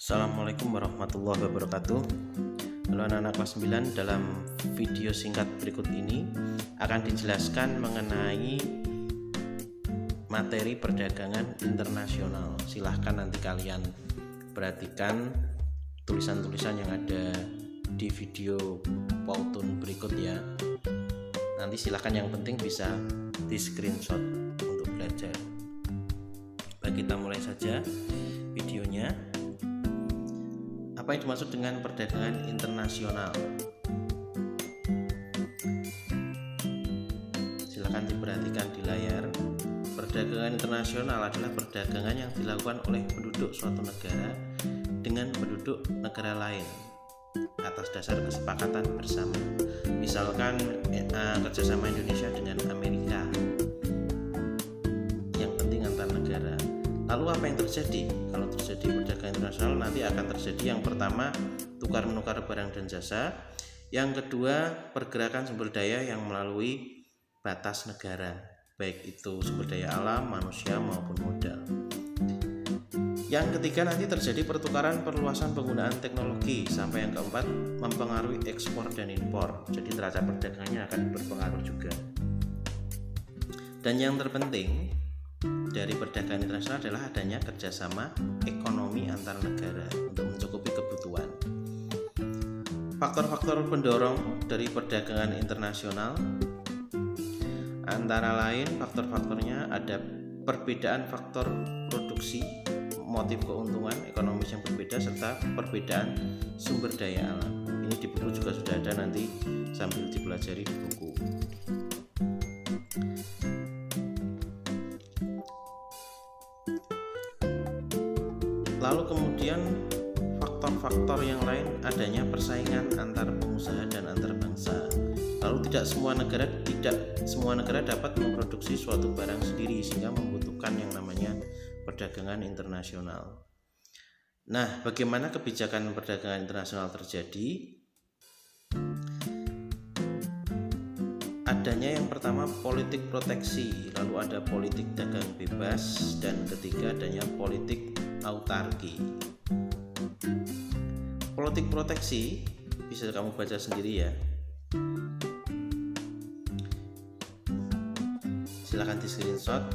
Assalamualaikum warahmatullahi wabarakatuh. Halo anak-anak kelas 9, dalam video singkat berikut ini akan dijelaskan mengenai materi perdagangan internasional. Silahkan nanti kalian perhatikan tulisan-tulisan yang ada di video Powtoon berikut ya. Nanti silahkan, yang penting bisa di screenshot untuk belajar. Baik, kita mulai saja videonya. Apa yang dimaksud dengan perdagangan internasional? Silakan diperhatikan di layar. Perdagangan internasional adalah perdagangan yang dilakukan oleh penduduk suatu negara dengan penduduk negara lain atas dasar kesepakatan bersama. Misalkan kerjasama Indonesia dengan Amerika, yang penting antar negara. Lalu apa yang terjadi? Kalau terjadi perdagangan internasional, nanti akan terjadi yang pertama tukar menukar barang dan jasa, yang kedua pergerakan sumber daya yang melalui batas negara, baik itu sumber daya alam, manusia maupun modal. Yang ketiga nanti terjadi pertukaran perluasan penggunaan teknologi, sampai yang keempat mempengaruhi ekspor dan impor. Jadi neraca perdagangannya akan berpengaruh juga. Dan yang terpenting dari perdagangan internasional adalah adanya kerjasama ekonomi antar negara untuk mencukupi kebutuhan. Faktor-faktor pendorong dari perdagangan internasional antara lain faktor-faktornya ada perbedaan faktor produksi, motif keuntungan ekonomis yang berbeda, serta perbedaan sumber daya alam. Ini di buku juga sudah ada, nanti sambil dipelajari di buku. Lalu kemudian faktor-faktor yang lain adanya persaingan antar pengusaha dan antar bangsa. Lalu tidak semua negara dapat memproduksi suatu barang sendiri, sehingga membutuhkan yang namanya perdagangan internasional. Nah, bagaimana kebijakan perdagangan internasional terjadi? Adanya yang pertama politik proteksi, lalu ada politik dagang bebas, dan ketiga adanya politik autarki. Politik proteksi bisa kamu baca sendiri ya. Silakan di screenshot.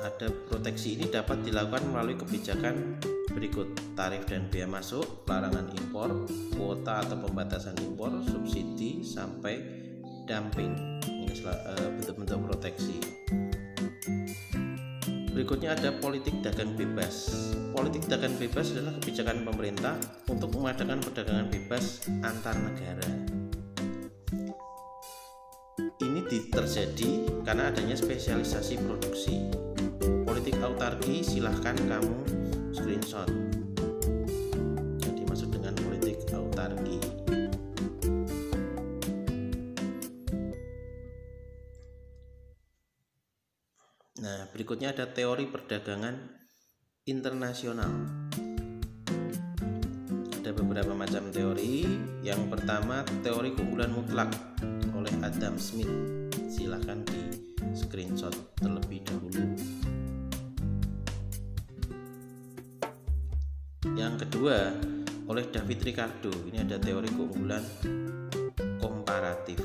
Ada proteksi ini dapat dilakukan melalui kebijakan berikut: tarif dan bea masuk, larangan impor, kuota atau pembatasan impor, subsidi, sampai dumping. Ini bentuk-bentuk proteksi. Berikutnya ada politik dagang bebas. Politik dagang bebas adalah kebijakan pemerintah untuk mengadakan perdagangan bebas antar negara. Ini terjadi karena adanya spesialisasi produksi. Politik autarki silahkan kamu screenshot. Yang dimaksud dengan politik autarki. Nah, berikutnya ada teori perdagangan internasional. Ada beberapa macam teori. Yang pertama, teori keunggulan mutlak oleh Adam Smith. Silahkan di screenshot terlebih dahulu. Yang kedua, oleh David Ricardo. Ini ada teori keunggulan komparatif.